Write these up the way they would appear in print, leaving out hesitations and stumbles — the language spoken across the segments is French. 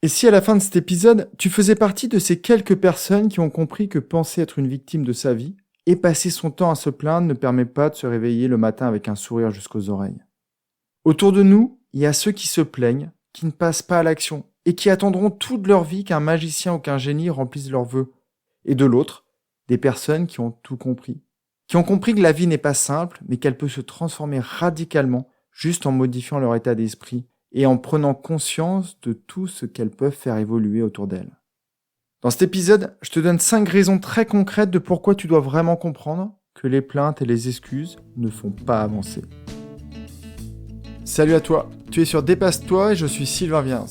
Et si à la fin de cet épisode, tu faisais partie de ces quelques personnes qui ont compris que penser être une victime de sa vie et passer son temps à se plaindre ne permet pas de se réveiller le matin avec un sourire jusqu'aux oreilles. Autour de nous, il y a ceux qui se plaignent, qui ne passent pas à l'action et qui attendront toute leur vie qu'un magicien ou qu'un génie remplisse leurs vœux. Et de l'autre, des personnes qui ont tout compris. Qui ont compris que la vie n'est pas simple, mais qu'elle peut se transformer radicalement juste en modifiant leur état d'esprit et en prenant conscience de tout ce qu'elles peuvent faire évoluer autour d'elles. Dans cet épisode, je te donne 5 raisons très concrètes de pourquoi tu dois vraiment comprendre que les plaintes et les excuses ne font pas avancer. Salut à toi, tu es sur Dépasse-toi et je suis Sylvain Viens.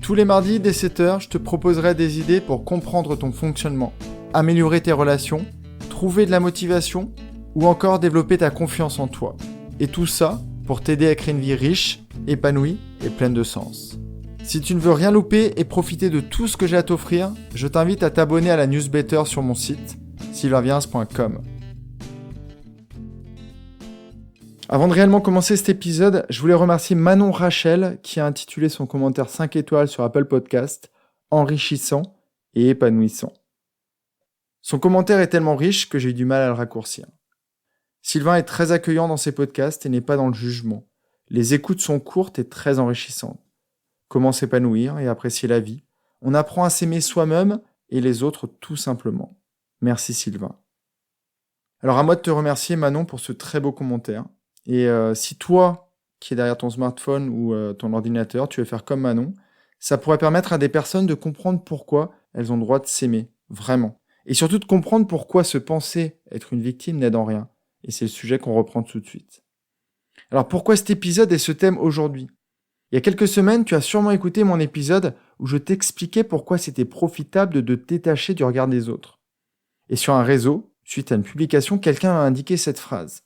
Tous les mardis dès 7h, je te proposerai des idées pour comprendre ton fonctionnement, améliorer tes relations, trouver de la motivation ou encore développer ta confiance en toi. Et tout ça pour t'aider à créer une vie riche, épanouie et pleine de sens. Si tu ne veux rien louper et profiter de tout ce que j'ai à t'offrir, je t'invite à t'abonner à la newsletter sur mon site, sylvainviens.com. Avant de réellement commencer cet épisode, je voulais remercier Manon Rachel qui a intitulé son commentaire 5 étoiles sur Apple Podcast « Enrichissant et épanouissant ». Son commentaire est tellement riche que j'ai eu du mal à le raccourcir. Sylvain est très accueillant dans ses podcasts et n'est pas dans le jugement. Les écoutes sont courtes et très enrichissantes. Comment s'épanouir et apprécier la vie. On apprend à s'aimer soi-même et les autres tout simplement. Merci Sylvain. Alors à moi de te remercier Manon pour ce très beau commentaire. Et si toi, qui es derrière ton smartphone ou ton ordinateur, tu veux faire comme Manon, ça pourrait permettre à des personnes de comprendre pourquoi elles ont le droit de s'aimer, vraiment. Et surtout de comprendre pourquoi se penser être une victime n'aide en rien. Et c'est le sujet qu'on reprend tout de suite. Alors pourquoi cet épisode et ce thème aujourd'hui ? Il y a quelques semaines, tu as sûrement écouté mon épisode où je t'expliquais pourquoi c'était profitable de te détacher du regard des autres. Et sur un réseau, suite à une publication, quelqu'un m'a indiqué cette phrase.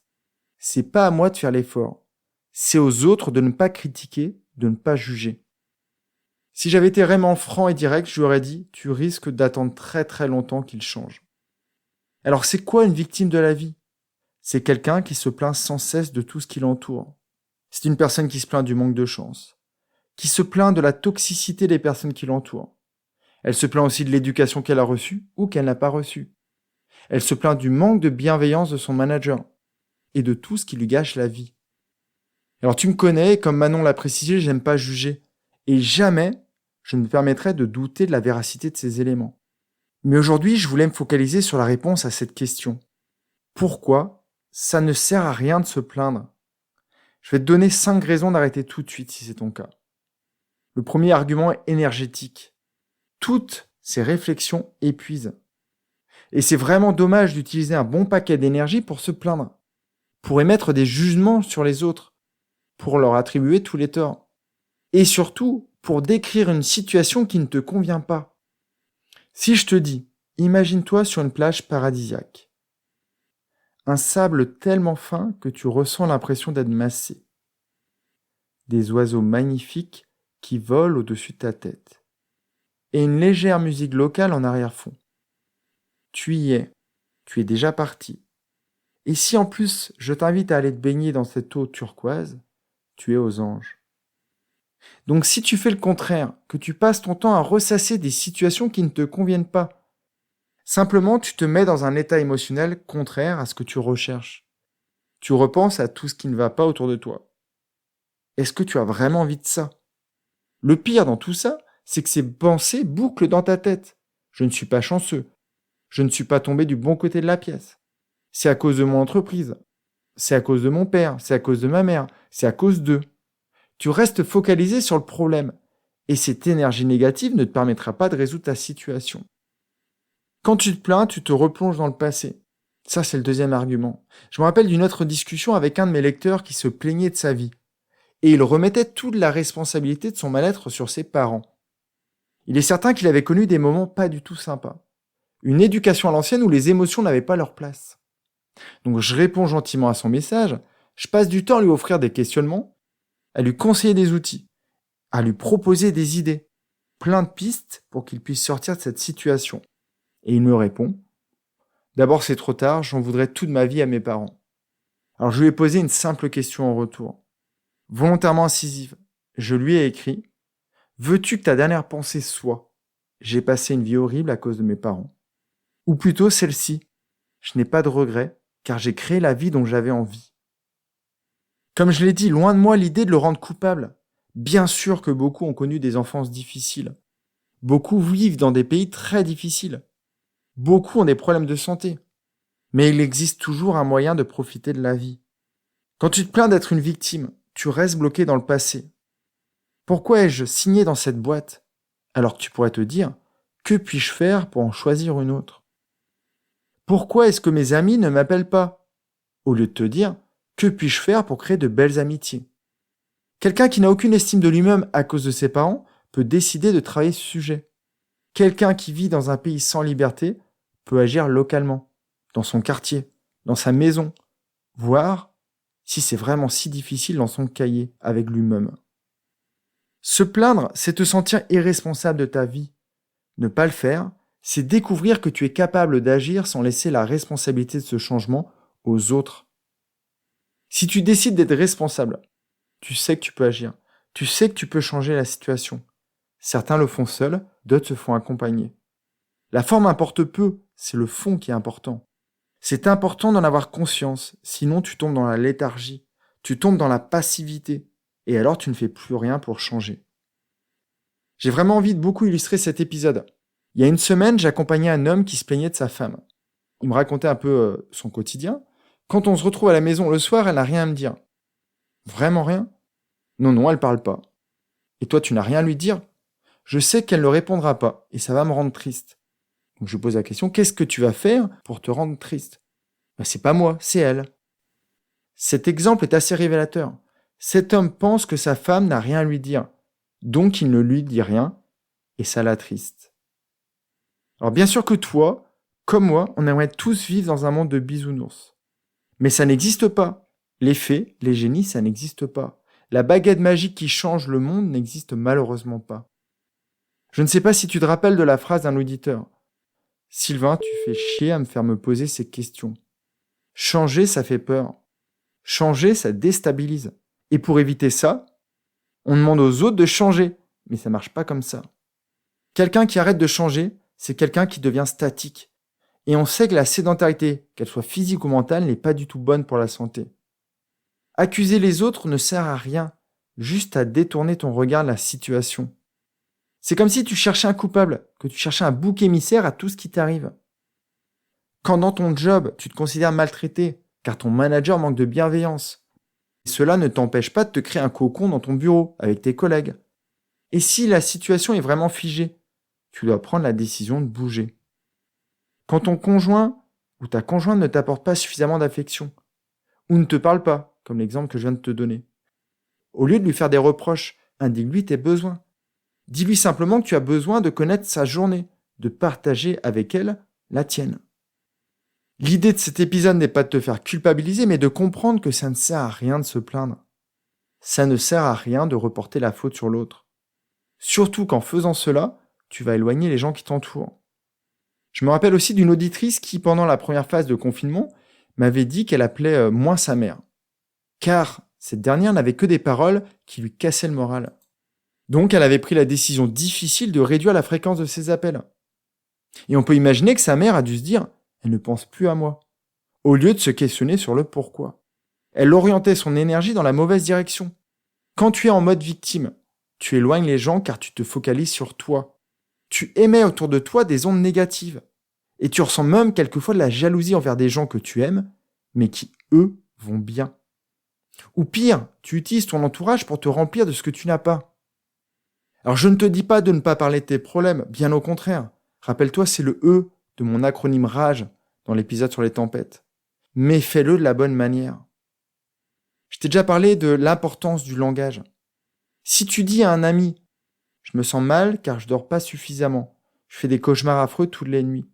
C'est pas à moi de faire l'effort. C'est aux autres de ne pas critiquer, de ne pas juger. Si j'avais été vraiment franc et direct, je lui aurais dit, tu risques d'attendre très très longtemps qu'il change. Alors c'est quoi une victime de la vie ? C'est quelqu'un qui se plaint sans cesse de tout ce qui l'entoure. C'est une personne qui se plaint du manque de chance, qui se plaint de la toxicité des personnes qui l'entourent. Elle se plaint aussi de l'éducation qu'elle a reçue ou qu'elle n'a pas reçue. Elle se plaint du manque de bienveillance de son manager et de tout ce qui lui gâche la vie. Alors tu me connais, comme Manon l'a précisé, j'aime pas juger. Et jamais je ne me permettrai de douter de la véracité de ces éléments. Mais aujourd'hui, je voulais me focaliser sur la réponse à cette question. Pourquoi ça ne sert à rien de se plaindre ? Je vais te donner 5 raisons d'arrêter tout de suite si c'est ton cas. Le premier argument est énergétique. Toutes ces réflexions épuisent. Et c'est vraiment dommage d'utiliser un bon paquet d'énergie pour se plaindre, pour émettre des jugements sur les autres, pour leur attribuer tous les torts. Et surtout, pour décrire une situation qui ne te convient pas. Si je te dis, imagine-toi sur une plage paradisiaque. Un sable tellement fin que tu ressens l'impression d'être massé. Des oiseaux magnifiques qui volent au-dessus de ta tête. Et une légère musique locale en arrière-fond. Tu y es. Tu es déjà parti. Et si en plus je t'invite à aller te baigner dans cette eau turquoise, tu es aux anges. Donc si tu fais le contraire, que tu passes ton temps à ressasser des situations qui ne te conviennent pas, simplement, tu te mets dans un état émotionnel contraire à ce que tu recherches. Tu repenses à tout ce qui ne va pas autour de toi. Est-ce que tu as vraiment envie de ça ? Le pire dans tout ça, c'est que ces pensées bouclent dans ta tête. Je ne suis pas chanceux. Je ne suis pas tombé du bon côté de la pièce. C'est à cause de mon entreprise. C'est à cause de mon père. C'est à cause de ma mère. C'est à cause d'eux. Tu restes focalisé sur le problème. Et cette énergie négative ne te permettra pas de résoudre ta situation. Quand tu te plains, tu te replonges dans le passé. Ça, c'est le deuxième argument. Je me rappelle d'une autre discussion avec un de mes lecteurs qui se plaignait de sa vie. Et il remettait toute la responsabilité de son mal-être sur ses parents. Il est certain qu'il avait connu des moments pas du tout sympas. Une éducation à l'ancienne où les émotions n'avaient pas leur place. Donc je réponds gentiment à son message, je passe du temps à lui offrir des questionnements, à lui conseiller des outils, à lui proposer des idées, plein de pistes pour qu'il puisse sortir de cette situation. Et il me répond, d'abord c'est trop tard, j'en voudrais toute ma vie à mes parents. Alors je lui ai posé une simple question en retour. Volontairement incisive, je lui ai écrit, Veux-tu que ta dernière pensée soit « J'ai passé une vie horrible à cause de mes parents » ou plutôt celle-ci « Je n'ai pas de regrets car j'ai créé la vie dont j'avais envie ». Comme je l'ai dit, loin de moi l'idée de le rendre coupable. Bien sûr que beaucoup ont connu des enfances difficiles. Beaucoup vivent dans des pays très difficiles. Beaucoup ont des problèmes de santé. Mais il existe toujours un moyen de profiter de la vie. Quand tu te plains d'être une victime, tu restes bloqué dans le passé. Pourquoi ai-je signé dans cette boîte? Alors que tu pourrais te dire, que puis-je faire pour en choisir une autre? Pourquoi est-ce que mes amis ne m'appellent pas? Au lieu de te dire, que puis-je faire pour créer de belles amitiés? Quelqu'un qui n'a aucune estime de lui-même à cause de ses parents peut décider de travailler ce sujet. Quelqu'un qui vit dans un pays sans liberté peut agir localement, dans son quartier, dans sa maison, voire, si c'est vraiment si difficile, dans son cahier, avec lui-même. Se plaindre, c'est te sentir irresponsable de ta vie. Ne pas le faire, c'est découvrir que tu es capable d'agir sans laisser la responsabilité de ce changement aux autres. Si tu décides d'être responsable, tu sais que tu peux agir. Tu sais que tu peux changer la situation. Certains le font seuls, d'autres se font accompagner. La forme importe peu, c'est le fond qui est important. C'est important d'en avoir conscience, sinon tu tombes dans la léthargie, tu tombes dans la passivité, et alors tu ne fais plus rien pour changer. J'ai vraiment envie de beaucoup illustrer cet épisode. Il y a une semaine, j'accompagnais un homme qui se plaignait de sa femme. Il me racontait un peu son quotidien. Quand on se retrouve à la maison le soir, elle n'a rien à me dire. Vraiment rien? Non, elle parle pas. Et toi, tu n'as rien à lui dire? Je sais qu'elle ne répondra pas, et ça va me rendre triste. Donc je pose la question, qu'est-ce que tu vas faire pour te rendre triste? C'est pas moi, c'est elle. Cet exemple est assez révélateur. Cet homme pense que sa femme n'a rien à lui dire, donc il ne lui dit rien, et ça l'attriste. Alors bien sûr que toi, comme moi, on aimerait tous vivre dans un monde de bisounours. Mais ça n'existe pas. Les fées, les génies, ça n'existe pas. La baguette magique qui change le monde n'existe malheureusement pas. Je ne sais pas si tu te rappelles de la phrase d'un auditeur. Sylvain, tu fais chier à me faire me poser ces questions. Changer, ça fait peur. Changer, ça déstabilise. Et pour éviter ça, on demande aux autres de changer. Mais ça marche pas comme ça. Quelqu'un qui arrête de changer, c'est quelqu'un qui devient statique. Et on sait que la sédentarité, qu'elle soit physique ou mentale, n'est pas du tout bonne pour la santé. Accuser les autres ne sert à rien, juste à détourner ton regard de la situation. C'est comme si tu cherchais un coupable, que tu cherchais un bouc émissaire à tout ce qui t'arrive. Quand dans ton job, tu te considères maltraité, car ton manager manque de bienveillance, cela ne t'empêche pas de te créer un cocon dans ton bureau, avec tes collègues. Et si la situation est vraiment figée, tu dois prendre la décision de bouger. Quand ton conjoint ou ta conjointe ne t'apporte pas suffisamment d'affection, ou ne te parle pas, comme l'exemple que je viens de te donner, au lieu de lui faire des reproches, indique-lui tes besoins. Dis-lui simplement que tu as besoin de connaître sa journée, de partager avec elle la tienne. L'idée de cet épisode n'est pas de te faire culpabiliser, mais de comprendre que ça ne sert à rien de se plaindre. Ça ne sert à rien de reporter la faute sur l'autre. Surtout qu'en faisant cela, tu vas éloigner les gens qui t'entourent. Je me rappelle aussi d'une auditrice qui, pendant la première phase de confinement, m'avait dit qu'elle appelait moins sa mère. Car cette dernière n'avait que des paroles qui lui cassaient le moral. Donc elle avait pris la décision difficile de réduire la fréquence de ses appels. Et on peut imaginer que sa mère a dû se dire « elle ne pense plus à moi », au lieu de se questionner sur le pourquoi. Elle orientait son énergie dans la mauvaise direction. Quand tu es en mode victime, tu éloignes les gens car tu te focalises sur toi. Tu émets autour de toi des ondes négatives. Et tu ressens même quelquefois de la jalousie envers des gens que tu aimes, mais qui, eux, vont bien. Ou pire, tu utilises ton entourage pour te remplir de ce que tu n'as pas. Alors je ne te dis pas de ne pas parler de tes problèmes, bien au contraire. Rappelle-toi, c'est le E de mon acronyme RAGE dans l'épisode sur les tempêtes. Mais fais-le de la bonne manière. Je t'ai déjà parlé de l'importance du langage. Si tu dis à un ami « je me sens mal car je dors pas suffisamment, je fais des cauchemars affreux toutes les nuits »,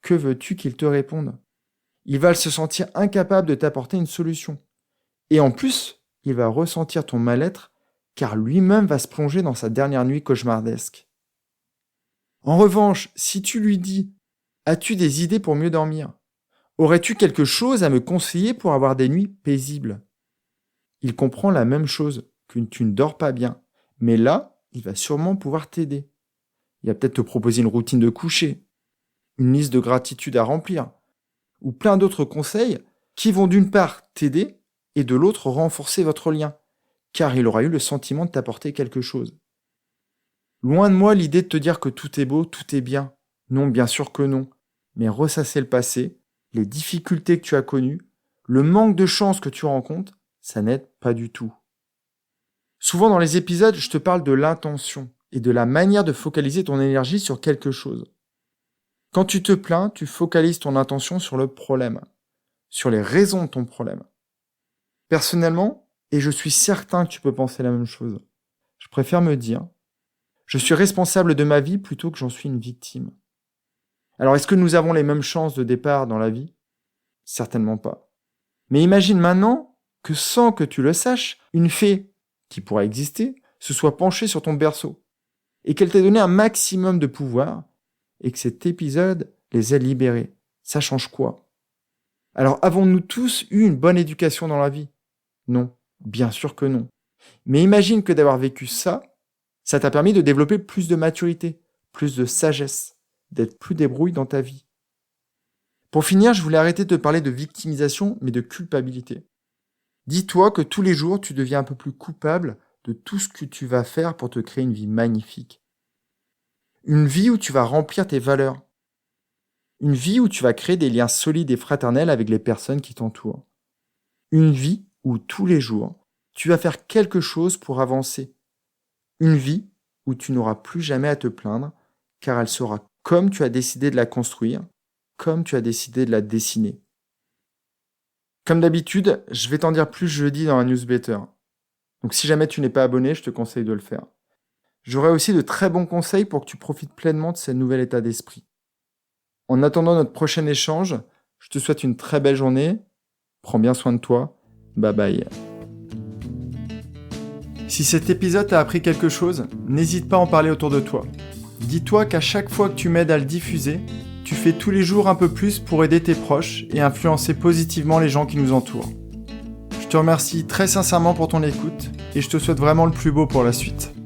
que veux-tu qu'il te réponde? Il va se sentir incapable de t'apporter une solution. Et en plus, il va ressentir ton mal-être car lui-même va se plonger dans sa dernière nuit cauchemardesque. En revanche, si tu lui dis « as-tu des idées pour mieux dormir? Aurais-tu quelque chose à me conseiller pour avoir des nuits paisibles ?» Il comprend la même chose, que tu ne dors pas bien. Mais là, il va sûrement pouvoir t'aider. Il va peut-être te proposer une routine de coucher, une liste de gratitude à remplir, ou plein d'autres conseils qui vont d'une part t'aider et de l'autre renforcer votre lien, car il aura eu le sentiment de t'apporter quelque chose. Loin de moi l'idée de te dire que tout est beau, tout est bien. Non, bien sûr que non. Mais ressasser le passé, les difficultés que tu as connues, le manque de chance que tu rencontres, ça n'aide pas du tout. Souvent dans les épisodes, je te parle de l'intention et de la manière de focaliser ton énergie sur quelque chose. Quand tu te plains, tu focalises ton attention sur le problème, sur les raisons de ton problème. Personnellement, et je suis certain que tu peux penser la même chose, je préfère me dire, je suis responsable de ma vie plutôt que j'en suis une victime. Alors est-ce que nous avons les mêmes chances de départ dans la vie ? Certainement pas. Mais imagine maintenant que sans que tu le saches, une fée, qui pourrait exister, se soit penchée sur ton berceau et qu'elle t'ait donné un maximum de pouvoir et que cet épisode les ait libérés. Ça change quoi ? Alors avons-nous tous eu une bonne éducation dans la vie ? Non, bien sûr que non. Mais imagine que d'avoir vécu ça t'a permis de développer plus de maturité, plus de sagesse, d'être plus débrouille dans ta vie. Pour finir, je voulais arrêter de te parler de victimisation, mais de culpabilité. Dis-toi que tous les jours, tu deviens un peu plus coupable de tout ce que tu vas faire pour te créer une vie magnifique. Une vie où tu vas remplir tes valeurs. Une vie où tu vas créer des liens solides et fraternels avec les personnes qui t'entourent. Une vie où tous les jours, tu vas faire quelque chose pour avancer. Une vie où tu n'auras plus jamais à te plaindre, car elle sera comme tu as décidé de la construire, comme tu as décidé de la dessiner. Comme d'habitude, je vais t'en dire plus jeudi dans la newsletter. Donc si jamais tu n'es pas abonné, je te conseille de le faire. J'aurai aussi de très bons conseils pour que tu profites pleinement de ce nouvel état d'esprit. En attendant notre prochain échange, je te souhaite une très belle journée. Prends bien soin de toi. Bye bye. Si cet épisode t'a appris quelque chose, n'hésite pas à en parler autour de toi. Dis-toi qu'à chaque fois que tu m'aides à le diffuser, tu fais tous les jours un peu plus pour aider tes proches et influencer positivement les gens qui nous entourent. Je te remercie très sincèrement pour ton écoute et je te souhaite vraiment le plus beau pour la suite.